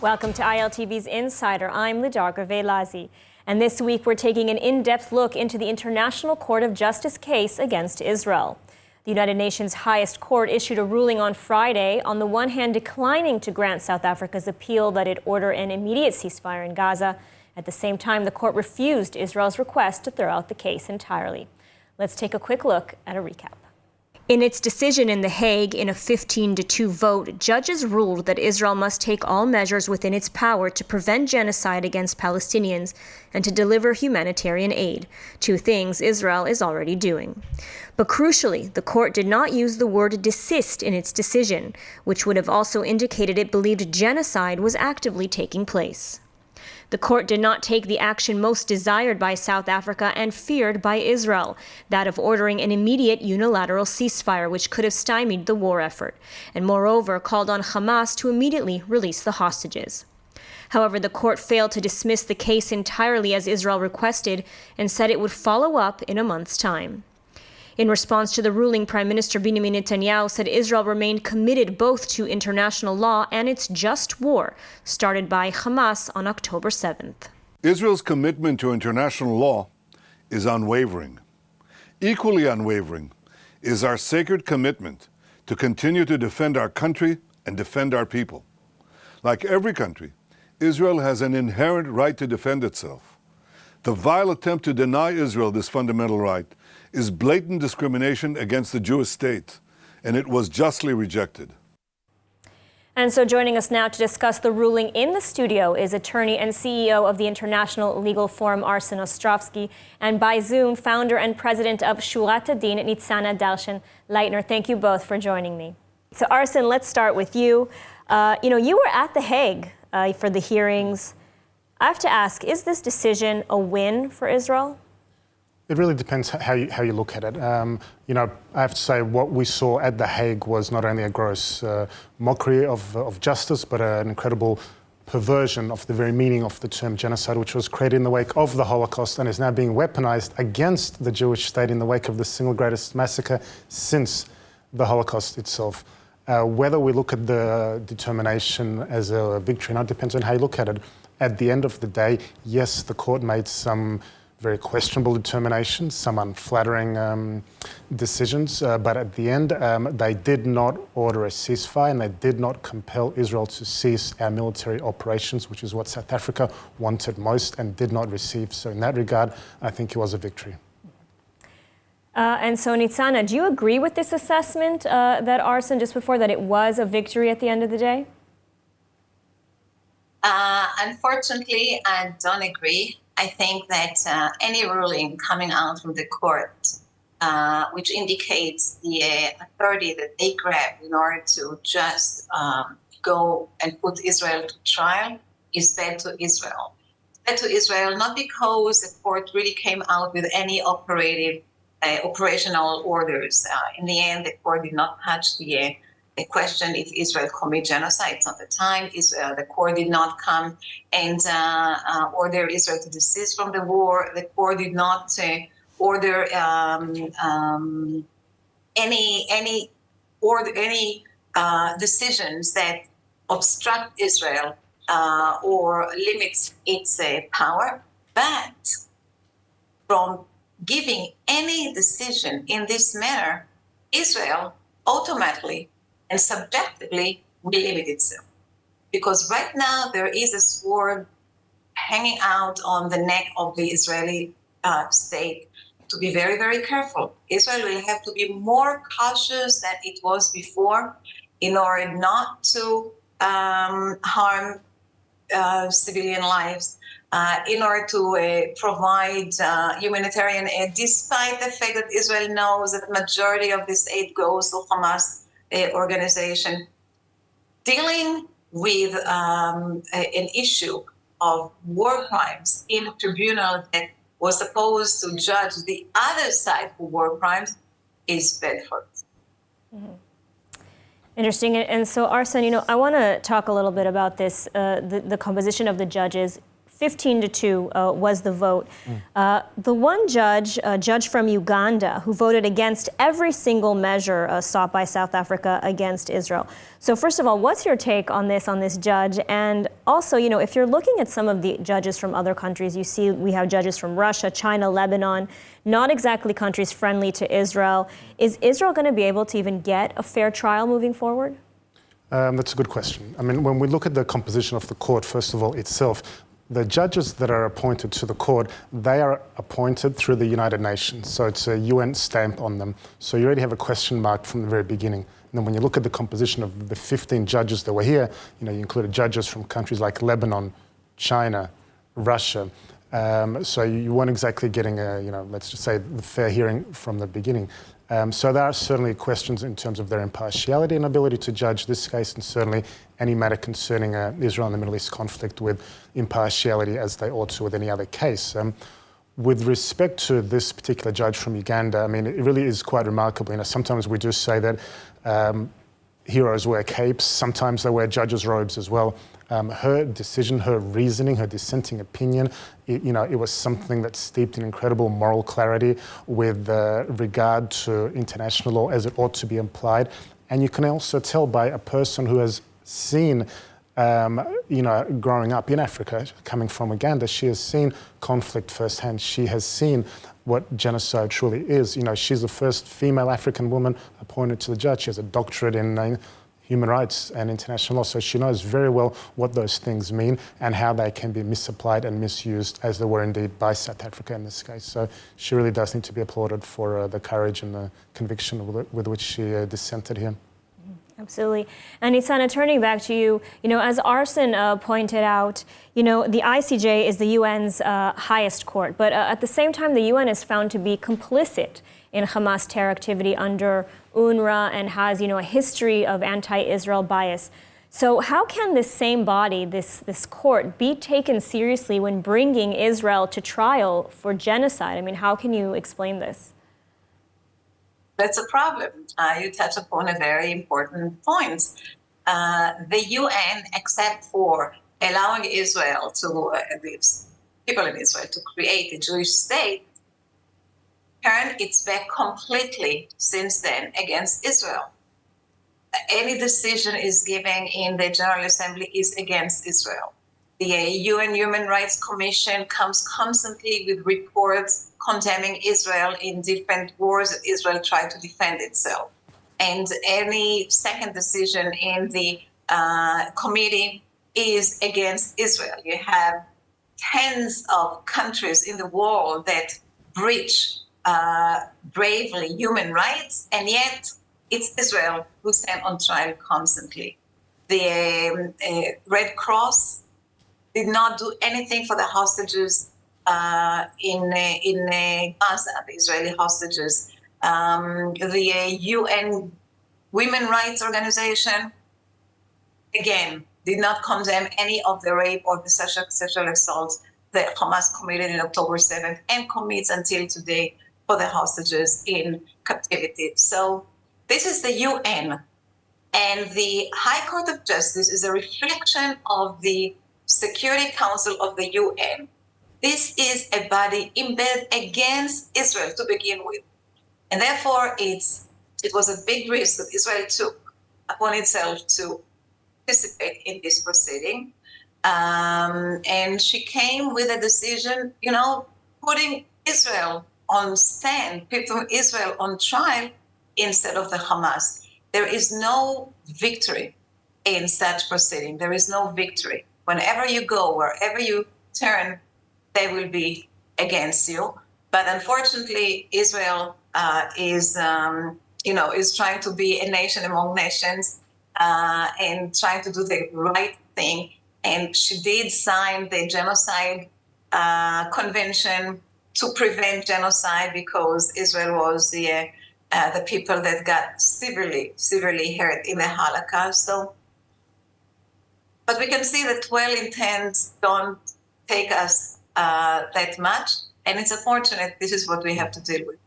Welcome to ILTV's Insider. I'm Lidar Gravelazi. And this week we're taking an in-depth look into the International Court of Justice case against Israel. The United Nations highest court issued a ruling on Friday, on the one hand declining to grant South Africa's appeal that it order an immediate ceasefire in Gaza. At the same time, the court refused Israel's request to throw out the case entirely. Let's take a quick look at a recap. In its decision in The Hague, in a 15-2 vote, judges ruled that Israel must take all measures within its power to prevent genocide against Palestinians and to deliver humanitarian aid, two things Israel is already doing. But crucially, the court did not use the word desist in its decision, which would have also indicated it believed genocide was actively taking place. The court did not take the action most desired by South Africa and feared by Israel, that of ordering an immediate unilateral ceasefire which could have stymied the war effort, and moreover called on Hamas to immediately release the hostages. However, the court failed to dismiss the case entirely as Israel requested and said it would follow up in a month's time. In response to the ruling, Prime Minister Benjamin Netanyahu said Israel remained committed both to international law and its just war, started by Hamas on October 7th. Israel's commitment to international law is unwavering. Equally unwavering is our sacred commitment to continue to defend our country and defend our people. Like every country, Israel has an inherent right to defend itself. The vile attempt to deny Israel this fundamental right is blatant discrimination against the Jewish state, and it was justly rejected. And so joining us now to discuss the ruling in the studio is attorney and CEO of the International Legal Forum, Arsen Ostrovsky, and by Zoom, founder and president of Shurat Adin, Nitzana Darshan-Leitner. Thank you both for joining me. So Arsen, let's start with you. You were at The Hague for the hearings. I have to ask, is this decision a win for Israel? It really depends how you look at it. I have to say what we saw at The Hague was not only a gross mockery of justice, but an incredible perversion of the very meaning of the term genocide, which was created in the wake of the Holocaust and is now being weaponized against the Jewish state in the wake of the single greatest massacre since the Holocaust itself. Whether we look at the determination as a victory, now depends on how you look at it. At the end of the day, yes, the court made some very questionable determinations, some unflattering decisions, but at the end, they did not order a ceasefire and they did not compel Israel to cease our military operations, which is what South Africa wanted most and did not receive. So in that regard, I think it was a victory. And so, Nitzana, do you agree with this assessment that Arsen just before, that it was a victory at the end of the day? Unfortunately, I don't agree. I think that any ruling coming out from the court, which indicates the authority that they grab in order to just go and put Israel to trial, is bad to Israel. It's bad to Israel not because the court really came out with any operational orders. In the end, the court did not touch the question if Israel commit genocide. It's not the time. The court did not come and order Israel to desist from the war. The court did not order any decisions that obstruct Israel or limits its power. But from giving any decision in this manner, Israel automatically and subjectively will limit itself. Because right now there is a sword hanging out on the neck of the Israeli state to be very, very careful. Israel will have to be more cautious than it was before in order not to harm civilian lives, in order to provide humanitarian aid, despite the fact that Israel knows that the majority of this aid goes to Hamas organization. Dealing with an issue of war crimes in a tribunal that was supposed to judge the other side for war crimes is bad for us. Mm-hmm. Interesting. And so, Arsen, I want to talk a little bit about this, the composition of the judges. 15-2 was the vote. The one judge, a judge from Uganda, who voted against every single measure sought by South Africa against Israel. So first of all, what's your take on this judge? And also, you know, if you're looking at some of the judges from other countries, you see we have judges from Russia, China, Lebanon, not exactly countries friendly to Israel. Is Israel going to be able to even get a fair trial moving forward? That's a good question. I mean, when we look at the composition of the court, first of all, itself, the judges that are appointed to the court, they are appointed through the United Nations. So it's a UN stamp on them. So you already have a question mark from the very beginning. And then when you look at the composition of the 15 judges that were here, you know, you included judges from countries like Lebanon, China, Russia. So you weren't exactly getting a, you know, let's just say the fair hearing from the beginning. So there are certainly questions in terms of their impartiality and ability to judge this case, and certainly any matter concerning Israel and the Middle East conflict with impartiality, as they ought to with any other case. With respect to this particular judge from Uganda, I mean, it really is quite remarkable. You know, sometimes we do say that heroes wear capes, sometimes they wear judges' robes as well. Her decision, her reasoning, her dissenting opinion, it was something that steeped in incredible moral clarity with regard to international law as it ought to be applied. And you can also tell by a person who has seen, growing up in Africa, coming from Uganda, she has seen conflict firsthand. She has seen what genocide truly is. You know, she's the first female African woman appointed to the judge. She has a doctorate in human rights and international law, so she knows very well what those things mean and how they can be misapplied and misused, as they were indeed by South Africa in this case. So she really does need to be applauded for the courage and the conviction with which she dissented here. Absolutely. And Nitzana, turning back to you, as Arsen pointed out, the ICJ is the UN's highest court, but at the same time, the UN is found to be complicit in Hamas terror activity under UNRWA and has, a history of anti-Israel bias. So how can this same body, this court, be taken seriously when bringing Israel to trial for genocide? I mean, how can you explain this? That's a problem. You touch upon a very important point. The UN, except for allowing Israel to, people in Israel, to create a Jewish state, turned its back completely since then against Israel. Any decision is given in the General Assembly is against Israel. The UN Human Rights Commission comes constantly with reports condemning Israel in different wars that Israel tried to defend itself. And any second decision in the committee is against Israel. You have tens of countries in the world that breach bravely human rights, and yet it's Israel who stand on trial constantly. The Red Cross did not do anything for the hostages in Gaza, the Israeli hostages. The UN Women Rights Organization, again, did not condemn any of the rape or the sexual assaults that Hamas committed in October 7th and commits until today for the hostages in captivity. So this is the UN, and the High Court of Justice is a reflection of the Security Council of the UN. This is a body embedded against Israel to begin with. And therefore, it was a big risk that Israel took upon itself to participate in this proceeding. And she came with a decision, putting Israel on stand, putting Israel on trial instead of the Hamas. There is no victory in such proceeding. There is no victory. Whenever you go, wherever you turn, they will be against you. But unfortunately, Israel is trying to be a nation among nations and trying to do the right thing. And she did sign the genocide convention to prevent genocide, because Israel was the people that got severely hurt in the Holocaust. So, but we can see that well intents don't take us that much, and it's unfortunate. This is what we have to deal with.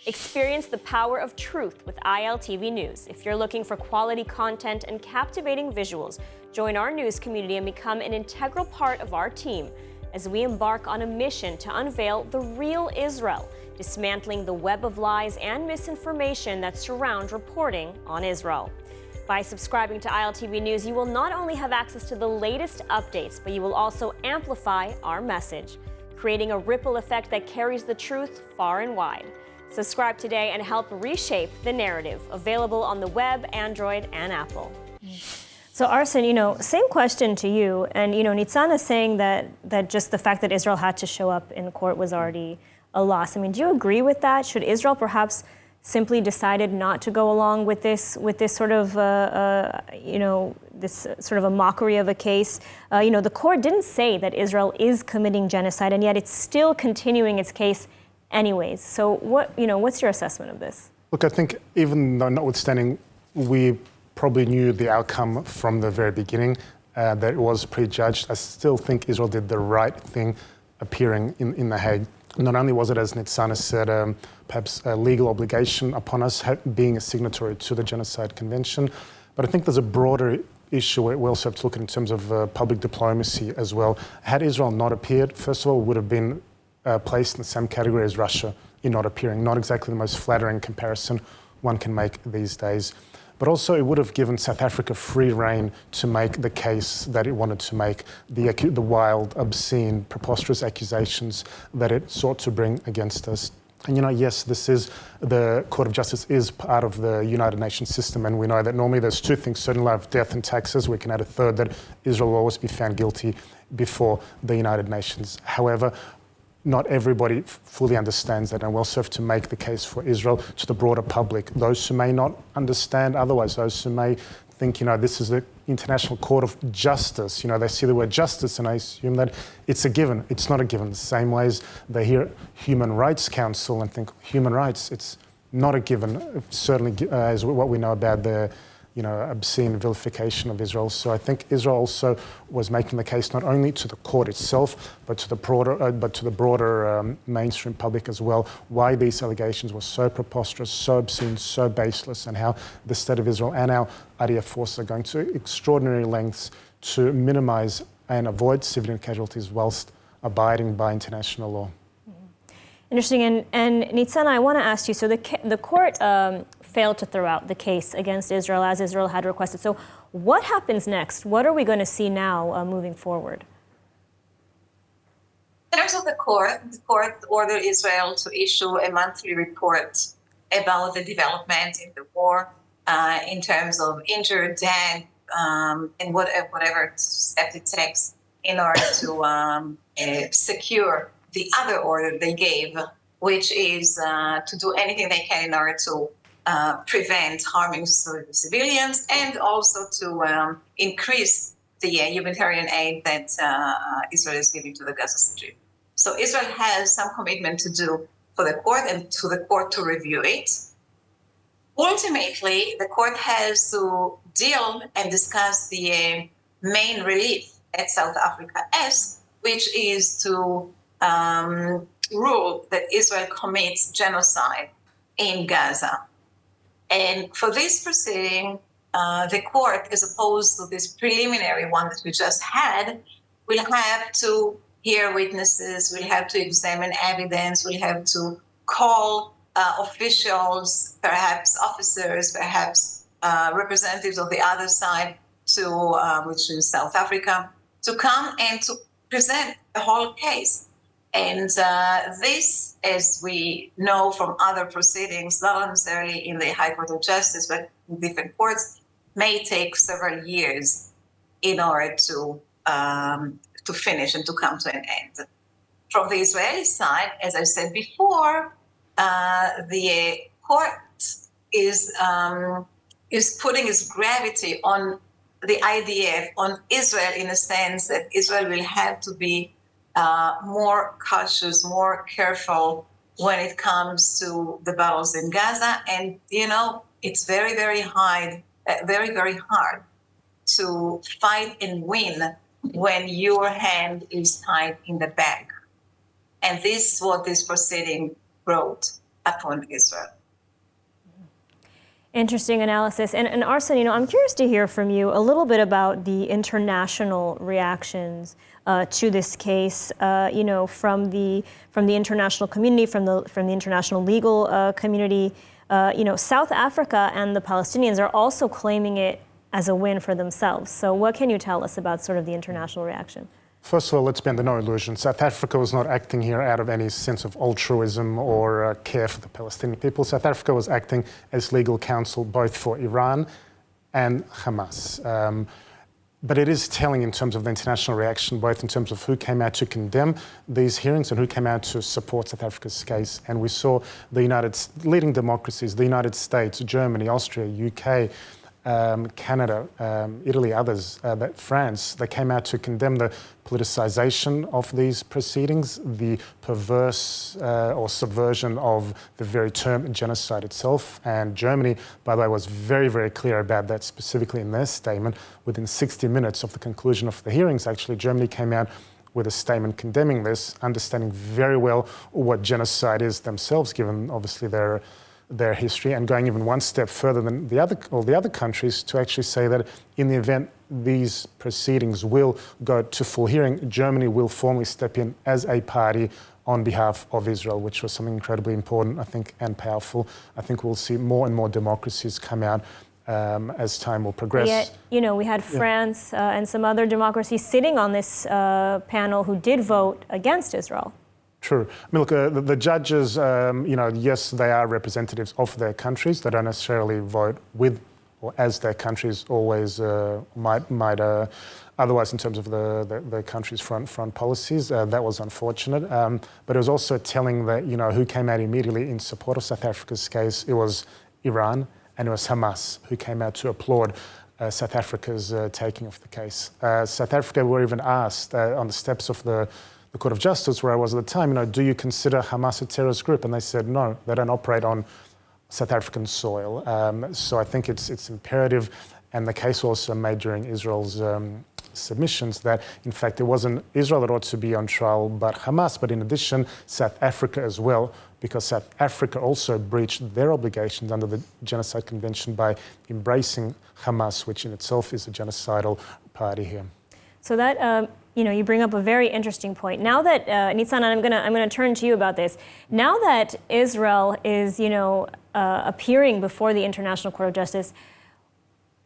Experience the power of truth with ILTV News. If you're looking for quality content and captivating visuals, join our news community and become an integral part of our team. as we embark on a mission to unveil the real Israel, dismantling the web of lies and misinformation that surround reporting on Israel. By subscribing to ILTV News, you will not only have access to the latest updates, but you will also amplify our message, creating a ripple effect that carries the truth far and wide. Subscribe today and help reshape the narrative. Available on the web, Android, and Apple. So Arsen, same question to you. And, Nitzan is saying that just the fact that Israel had to show up in court was already a loss. I mean, do you agree with that? Should Israel perhaps simply decided not to go along with this sort of, this sort of a mockery of a case? The court didn't say that Israel is committing genocide, and yet it's still continuing its case anyways. So what's your assessment of this? Look, I think even though notwithstanding, we probably knew the outcome from the very beginning, that it was prejudged. I still think Israel did the right thing appearing in The Hague. Not only was it, as Nitzana said, perhaps a legal obligation upon us being a signatory to the Genocide Convention, but I think there's a broader issue we also have to look at in terms of public diplomacy as well. Had Israel not appeared, first of all, would have been placed in the same category as Russia in not appearing. Not exactly the most flattering comparison one can make these days. But also it would have given South Africa free rein to make the case that it wanted to make, the wild, obscene, preposterous accusations that it sought to bring against us. And yes, the Court of Justice is part of the United Nations system, and we know that normally there's two things, certain life, death and taxes. We can add a third, that Israel will always be found guilty before the United Nations. However, not everybody fully understands that, and we'll have to make the case for Israel to the broader public. Those who may not understand otherwise, those who may think, this is the International Court of Justice. They see the word justice and I assume that it's a given. It's not a given. The same way as they hear Human Rights Council and think human rights, it's not a given. Certainly as what we know about the obscene vilification of Israel. So I think Israel also was making the case not only to the court itself, but to the broader mainstream public as well, why these allegations were so preposterous, so obscene, so baseless, and how the State of Israel and our IDF forces are going to extraordinary lengths to minimize and avoid civilian casualties whilst abiding by international law. Interesting. And Nitzana, I want to ask you, so the court failed to throw out the case against Israel as Israel had requested. So what happens next? What are we going to see now moving forward? In terms of the court ordered Israel to issue a monthly report about the development in the war in terms of injured, dead, and whatever steps it takes in order to secure the other order they gave, which is to do anything they can in order to prevent harming civilians and also to increase the humanitarian aid that Israel is giving to the Gaza Strip. So Israel has some commitment to do for the court and to the court to review it. Ultimately, the court has to deal and discuss the main relief that South Africa asks, which is to rule that Israel commits genocide in Gaza. And for this proceeding, the court, as opposed to this preliminary one that we just had, will have to hear witnesses, will have to examine evidence, will have to call officials, perhaps officers, perhaps representatives of the other side, which is South Africa, to come and to present the whole case. And this, as we know from other proceedings, not necessarily in the High Court of Justice, but in different courts, may take several years in order to finish and to come to an end. From the Israeli side, as I said before, the court is putting its gravity on the IDF, on Israel, in a sense that Israel will have to be more cautious, more careful when it comes to the battles in Gaza. And, it's very, very hard to fight and win when your hand is tied in the bag. And this is what this proceeding brought upon Israel. Interesting analysis. And Arsen, I'm curious to hear from you a little bit about the international reactions to this case, from the international community, from the international legal community. South Africa and the Palestinians are also claiming it as a win for themselves. So what can you tell us about sort of the international reaction? First of all, let's be under no illusion. South Africa was not acting here out of any sense of altruism or care for the Palestinian people. South Africa was acting as legal counsel both for Iran and Hamas. But it is telling in terms of the international reaction, both in terms of who came out to condemn these hearings and who came out to support South Africa's case. And we saw the leading democracies, the United States, Germany, Austria, UK, Canada, Italy, others, France, they came out to condemn the politicization of these proceedings, the perverse or subversion of the very term genocide itself. And Germany, by the way, was very, very clear about that, specifically in their statement. Within 60 minutes of the conclusion of the hearings, actually, Germany came out with a statement condemning this, understanding very well what genocide is themselves, given obviously their history, and going even one step further than all the other countries to actually say that in the event these proceedings will go to full hearing, Germany will formally step in as a party on behalf of Israel, which was something incredibly important, I think, and powerful. I think we'll see more and more democracies come out as time will progress. Yet, we had France and some other democracies sitting on this panel who did vote against Israel. True. I mean, look, the judges, yes, they are representatives of their countries. They don't necessarily vote with or as their countries always might otherwise in terms of the country's front policies. That was unfortunate. But it was also telling that, who came out immediately in support of South Africa's case. It was Iran and it was Hamas who came out to applaud South Africa's taking of the case. South Africa were even asked on the steps of the Court of Justice, where I was at the time, do you consider Hamas a terrorist group? And they said, no, they don't operate on South African soil. So I think it's imperative, and the case also made during Israel's submissions that, in fact, it wasn't Israel that ought to be on trial, but Hamas, but in addition, South Africa as well, because South Africa also breached their obligations under the Genocide Convention by embracing Hamas, which in itself is a genocidal party here. So that, you bring up a very interesting point. Now that, Nitzan, I'm gonna turn to you about this. Now that Israel is, appearing before the International Court of Justice,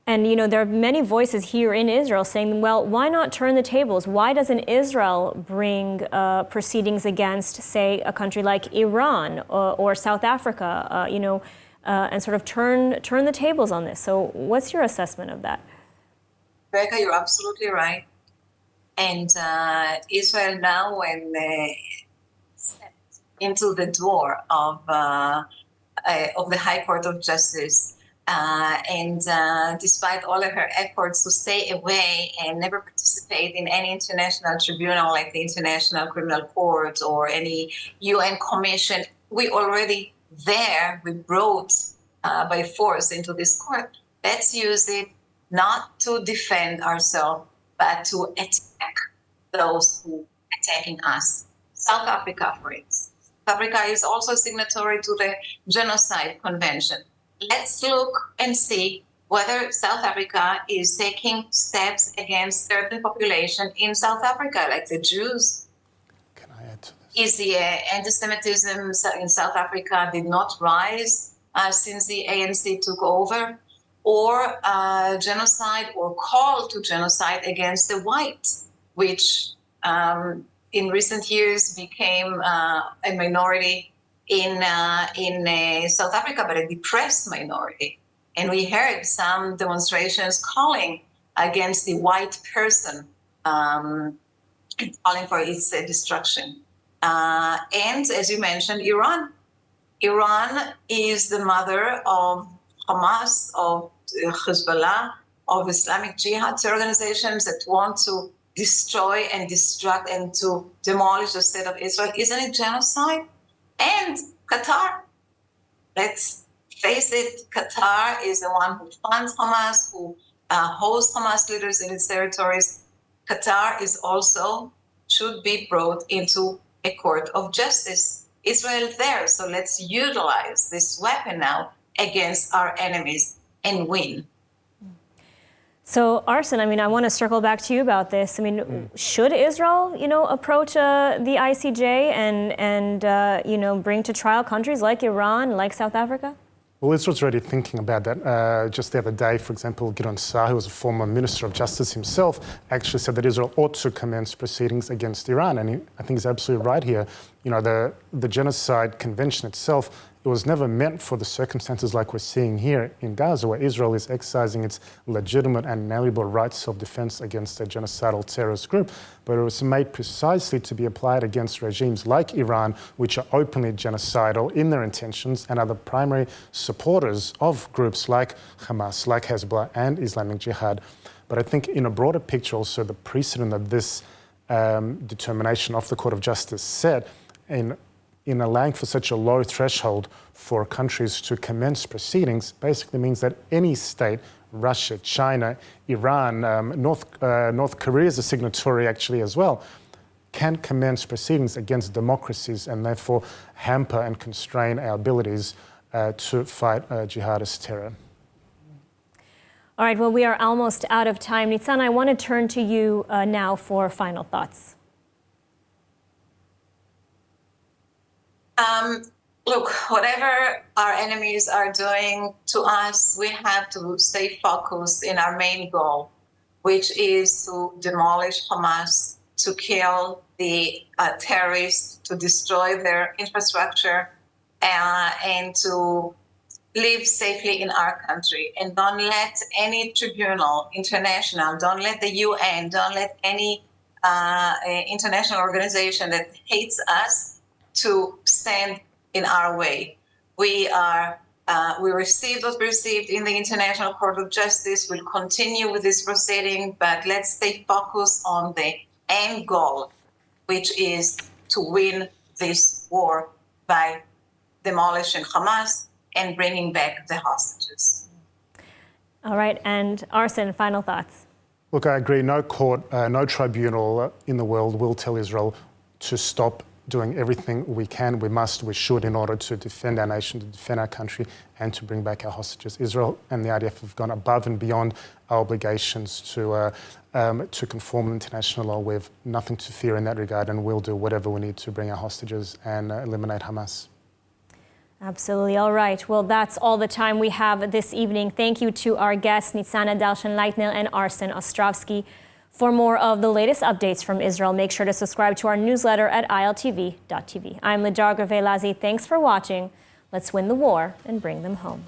and, there are many voices here in Israel saying, well, why not turn the tables? Why doesn't Israel bring proceedings against, say, a country like Iran or South Africa, and sort of turn the tables on this? So what's your assessment of that? Becca, you're absolutely right. And Israel now, when stepped into the door of the High Court of Justice, and despite all of her efforts to stay away and never participate in any international tribunal like the International Criminal Court or any UN commission, we already there, we brought by force into this court. Let's use it not to defend ourselves, but to attack those who are attacking us. South Africa, for instance. South Africa is also signatory to the Genocide Convention. Let's look and see whether South Africa is taking steps against certain population in South Africa, like the Jews. Can I add to this? Is the anti-Semitism in South Africa did not rise since the ANC took over? Or genocide or call to genocide against the whites, which in recent years became a minority in South Africa, but a depressed minority. And we heard some demonstrations calling against the white person, calling for its destruction. And as you mentioned, Iran. Iran is the mother of Hamas, of Hezbollah, of Islamic Jihad organizations that want to destroy and destruct and to demolish the state of Israel. Isn't it genocide? And Qatar. Let's face it, Qatar is the one who funds Hamas, who hosts Hamas leaders in its territories. Qatar is also, should be brought into a court of justice. Israel is there, so let's utilize this weapon now against our enemies and win. So, Arsen, I want to circle back to you about this. Should Israel, approach the ICJ and bring to trial countries like Iran, like South Africa? Well, Israel's already thinking about that. Just the other day, for example, Gideon Sa'ar, who was a former Minister of Justice himself, actually said that Israel ought to commence proceedings against Iran. And I think he's absolutely right here. The Genocide Convention itself, it was never meant for the circumstances like we're seeing here in Gaza, where Israel is exercising its legitimate and inalienable right of self-defense against a genocidal terrorist group. But it was made precisely to be applied against regimes like Iran, which are openly genocidal in their intentions and are the primary supporters of groups like Hamas, like Hezbollah and Islamic Jihad. But I think in a broader picture also, the precedent that this determination of the Court of Justice set in allowing for such a low threshold for countries to commence proceedings basically means that any state, Russia, China, Iran, North Korea is a signatory actually as well, can commence proceedings against democracies and therefore hamper and constrain our abilities to fight jihadist terror. All right, well, we are almost out of time. Nitzana, I want to turn to you now for final thoughts. Look, whatever our enemies are doing to us, we have to stay focused in our main goal, which is to demolish Hamas, to kill the terrorists, to destroy their infrastructure, and to live safely in our country. And don't let any tribunal, international, don't let the UN, don't let any international organization that hates us to stand in our way. We received what we received in the International Court of Justice. We'll continue with this proceeding, but let's stay focused on the end goal, which is to win this war by demolishing Hamas and bringing back the hostages. All right, and Arsen, final thoughts. Look, I agree. No court, no tribunal in the world will tell Israel to stop doing everything we can, we must, we should, in order to defend our nation, to defend our country, and to bring back our hostages. Israel and the IDF have gone above and beyond our obligations to conform to international law. We have nothing to fear in that regard, and we'll do whatever we need to bring our hostages and eliminate Hamas. Absolutely. All right. Well, that's all the time we have this evening. Thank you to our guests, Nitzana Dalshan-Leitner and Arsen Ostrovsky. For more of the latest updates from Israel, make sure to subscribe to our newsletter at ILTV.tv. I'm Lidar Gravelazi. Thanks for watching. Let's win the war and bring them home.